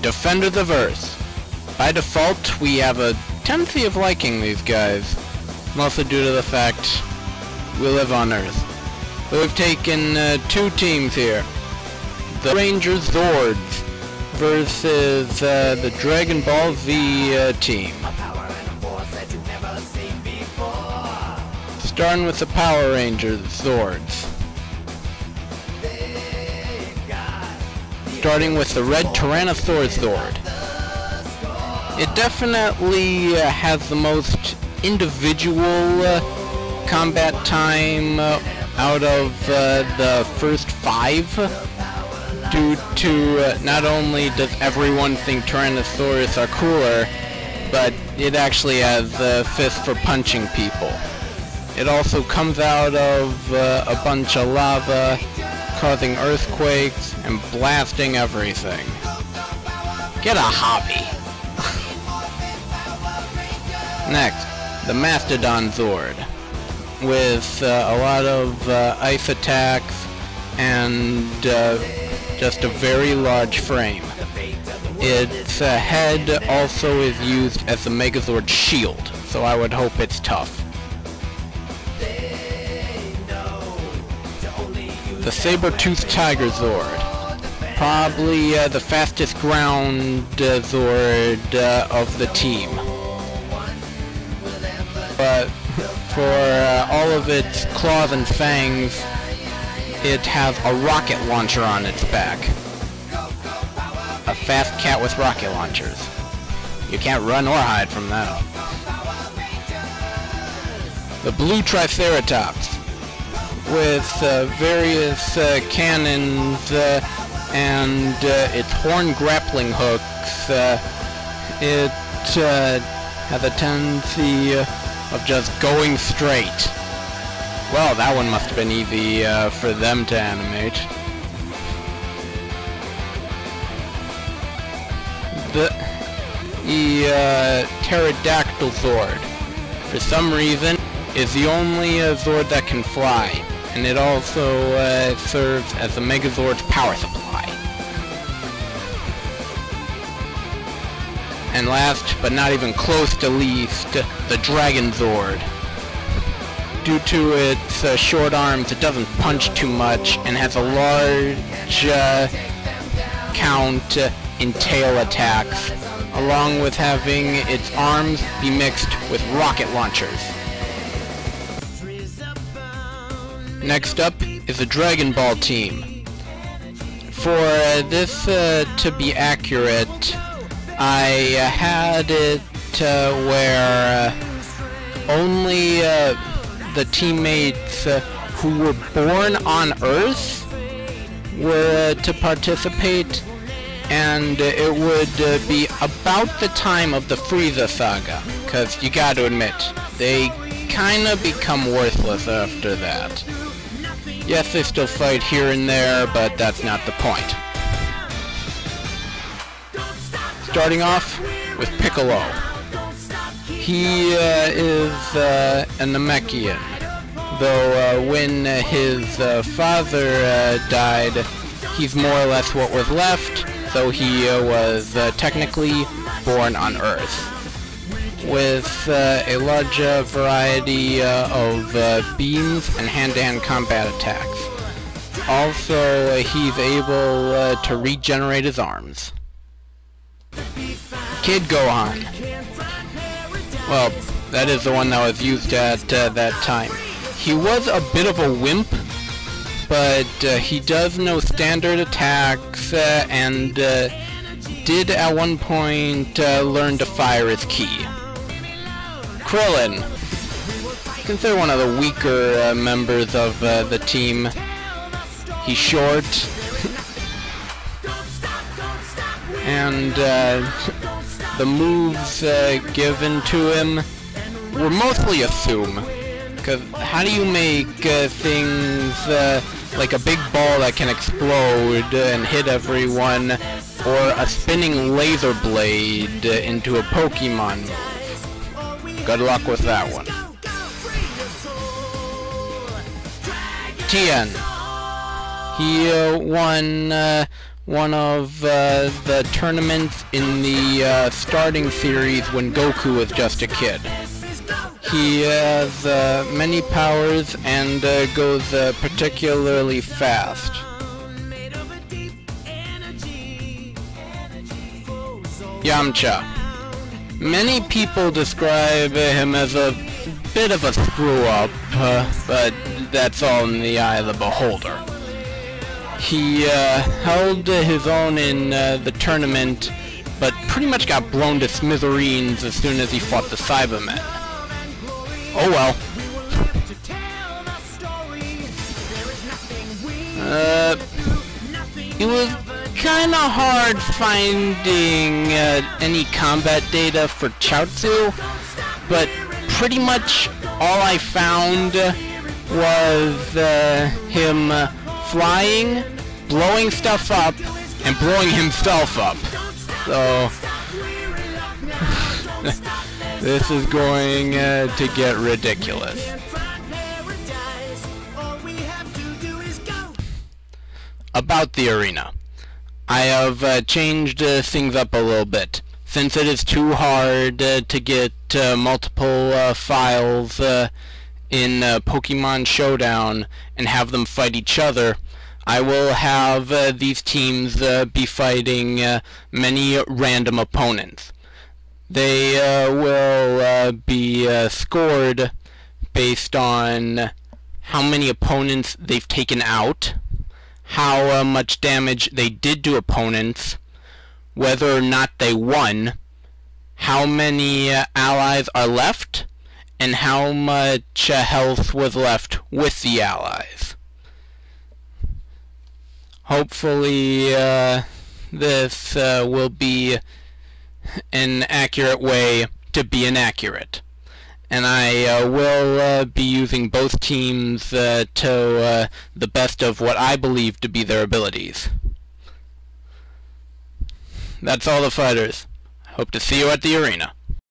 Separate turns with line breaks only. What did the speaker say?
Defenders of Earth. By default, we have a tendency of liking these guys, mostly due to the fact we live on Earth. So we've taken two teams here. The Ranger Zords versus the Dragon Ball Z team. Starting with the Power Rangers Zords. Starting with the Red Tyrannosaurus Zord. It definitely has the most individual combat time out of the first 5, due to not only does everyone think Tyrannosaurus are cooler, but it actually has fists for punching people. It also comes out of a bunch of lava, causing earthquakes and blasting everything. Get a hobby. Next, the Mastodon Zord, with a lot of ice attacks and just a very large frame. Its head also is used as the Megazord shield, so I would hope it's tough. The Saber-Toothed Tiger Zord, probably the fastest ground Zord of the team. But for all of its claws and fangs, it has a rocket launcher on its back. A fast cat with rocket launchers. You can't run or hide from that. The Blue Triceratops, with various cannons and its horn grappling hooks. It has a tendency of just going straight. Well, that one must have been easy for them to animate. The Pterodactyl Zord, for some reason, is the only Zord that can fly, and it also serves as the Megazord's power supply. And last, but not even close to least, the Dragon Zord. Due to its short arms, it doesn't punch too much, and has a large count in tail attacks, along with having its arms be mixed with rocket launchers. Next up is the Dragon Ball team. For this to be accurate, I had it where only the teammates who were born on Earth were to participate, and it would be about the time of the Frieza saga, because you gotta admit, they kinda become worthless after that. Yes, they still fight here and there, but that's not the point. Starting off with Piccolo. He is a Namekian, though when his father died, he's more or less what was left, so he was technically born on Earth, with a large variety of beams and hand-to-hand combat attacks. Also, he's able to regenerate his arms. Kid Gohan. Well, that is the one that was used at that time. He was a bit of a wimp, but he does know standard attacks and did at one point learn to fire his ki. Krillin, considered one of the weaker members of the team. He's short, and the moves given to him were mostly assume. Because how do you make things like a big ball that can explode and hit everyone, or a spinning laser blade into a Pokemon move? Good luck with that one. Tien. He won one of the tournaments in the starting series when Goku was just a kid. He has many powers and goes particularly fast. Yamcha. Many people describe him as a bit of a screw-up, but that's all in the eye of the beholder. He held his own in the tournament, but pretty much got blown to smithereens as soon as he fought the Cybermen. Oh well. It was kinda hard finding any combat data for Chaozu, but pretty much all I found was him flying, blowing stuff up, and blowing himself up. So this is going to get ridiculous. About the arena. I have changed things up a little bit. Since it is too hard to get multiple files in Pokemon Showdown and have them fight each other, I will have these teams be fighting many random opponents. They will be scored based on how many opponents they've taken out, how much damage they did to opponents, whether or not they won, how many allies are left, and how much health was left with the allies. Hopefully this will be an accurate way to be inaccurate. And I will be using both teams to the best of what I believe to be their abilities. That's all the fighters. Hope to see you at the arena.